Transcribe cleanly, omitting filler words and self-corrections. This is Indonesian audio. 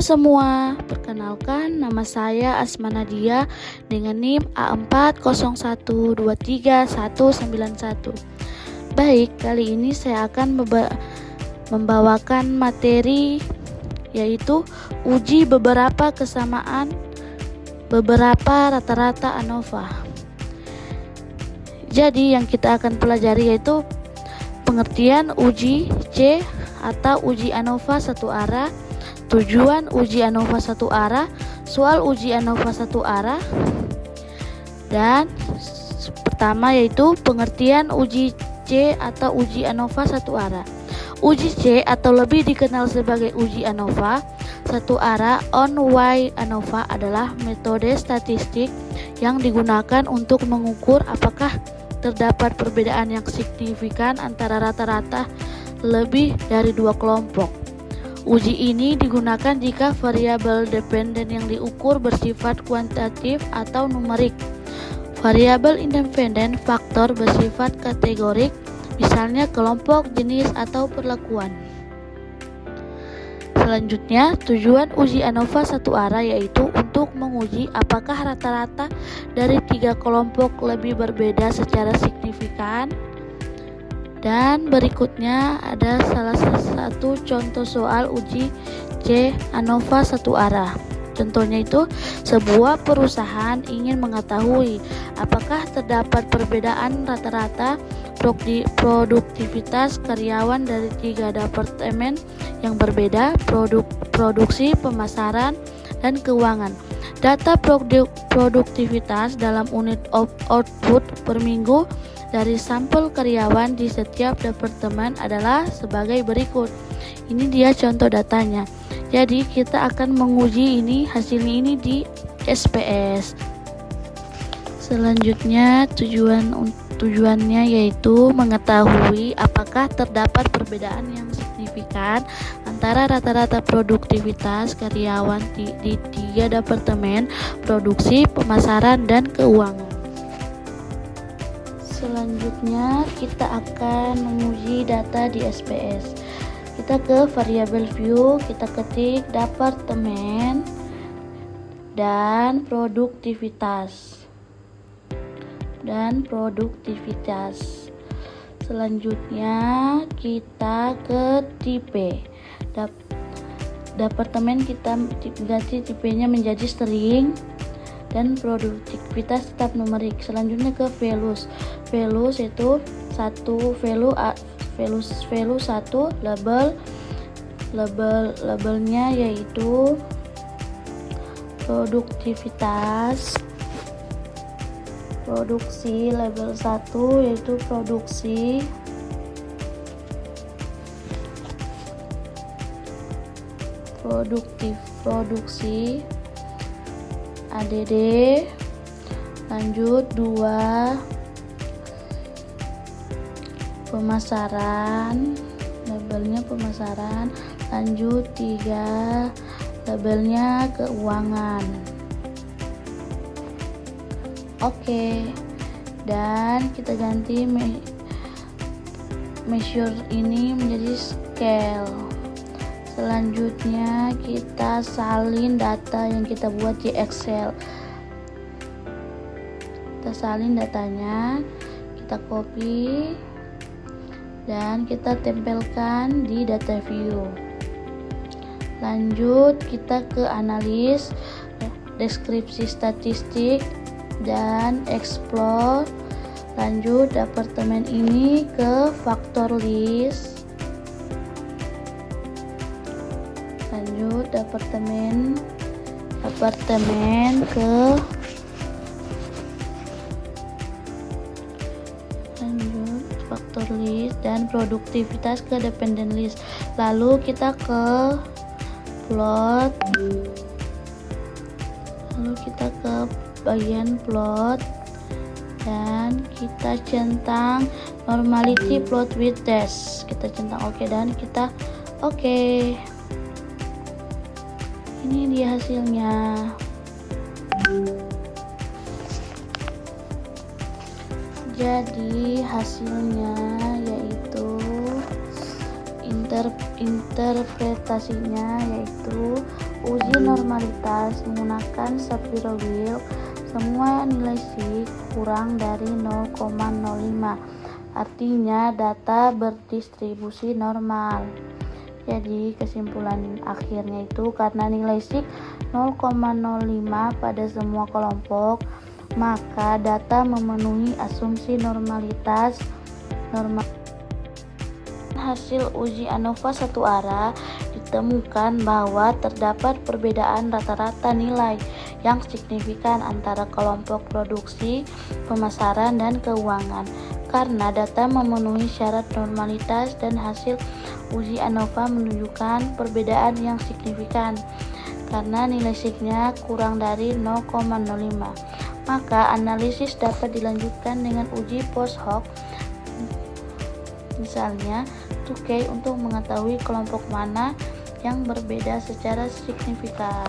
semua, perkenalkan nama saya Asma Nadia dengan NIM A401231191. Baik, kali ini saya akan membawakan materi yaitu uji beberapa kesamaan beberapa rata-rata ANOVA. Jadi yang kita akan pelajari yaitu pengertian uji C atau uji ANOVA satu arah, tujuan uji ANOVA satu arah, soal uji ANOVA satu arah, dan pertama yaitu pengertian uji C atau uji ANOVA satu arah. Uji C atau lebih dikenal sebagai uji ANOVA satu arah on-way ANOVA adalah metode statistik yang digunakan untuk mengukur apakah terdapat perbedaan yang signifikan antara rata-rata lebih dari dua kelompok. Uji ini digunakan jika variabel dependen yang diukur bersifat kuantitatif atau numerik. Variabel independen faktor bersifat kategorik, misalnya kelompok, jenis, atau perlakuan. Selanjutnya, tujuan uji ANOVA satu arah yaitu untuk menguji apakah rata-rata dari tiga kelompok lebih berbeda secara signifikan. Dan berikutnya ada salah satu contoh soal uji C ANOVA satu arah. Contohnya itu, sebuah perusahaan ingin mengetahui apakah terdapat perbedaan rata-rata produktivitas karyawan dari tiga departemen yang berbeda, produksi, pemasaran, dan keuangan. Data produktivitas dalam unit output per minggu dari sampel karyawan di setiap departemen adalah sebagai berikut. Ini dia contoh datanya. Jadi kita akan menguji hasilnya ini di SPS. Selanjutnya tujuannya yaitu mengetahui apakah terdapat perbedaan yang signifikan antara rata-rata produktivitas karyawan di tiga departemen, produksi, pemasaran, dan keuangan. Selanjutnya kita akan menguji data di SPS. Kita ke variable view, kita ketik departemen dan produktivitas. Selanjutnya kita ke tipe. Departemen kita ganti tipenya menjadi string dan produktivitas tetap numerik. Selanjutnya ke values. Values itu satu value satu, labelnya yaitu produktivitas, produksi, label 1 yaitu produksi, produksi ADD, lanjut 2 pemasaran, labelnya pemasaran, lanjut 3 labelnya keuangan. Oke, dan kita ganti measure ini menjadi scale. Selanjutnya kita salin data yang kita buat di Excel. Kita salin datanya, kita copy dan kita tempelkan di data view. Lanjut kita ke analis, deskripsi statistik, dan explore. Lanjut departemen ini ke faktor list. Lanjut departemen ke faktor list dan produktivitas ke dependent list. Lalu kita ke plot. Lalu kita ke bagian plot dan kita centang normality plot with dash. Kita centang oke dan kita oke. Ini dia hasilnya. Jadi hasilnya yaitu interpretasinya yaitu uji normalitas menggunakan Shapiro Wilk, semua nilai sigma kurang dari 0,05. Artinya data berdistribusi normal. Jadi kesimpulan akhirnya itu karena nilai sigma 0,05 pada semua kelompok, maka data memenuhi asumsi normalitas. Hasil uji ANOVA satu arah ditemukan bahwa terdapat perbedaan rata-rata nilai yang signifikan antara kelompok produksi, pemasaran, dan keuangan. Karena data memenuhi syarat normalitas dan hasil uji ANOVA menunjukkan perbedaan yang signifikan karena nilai sigma kurang dari 0,05, maka analisis dapat dilanjutkan dengan uji post hoc, misalnya 2K, untuk mengetahui kelompok mana yang berbeda secara signifikan.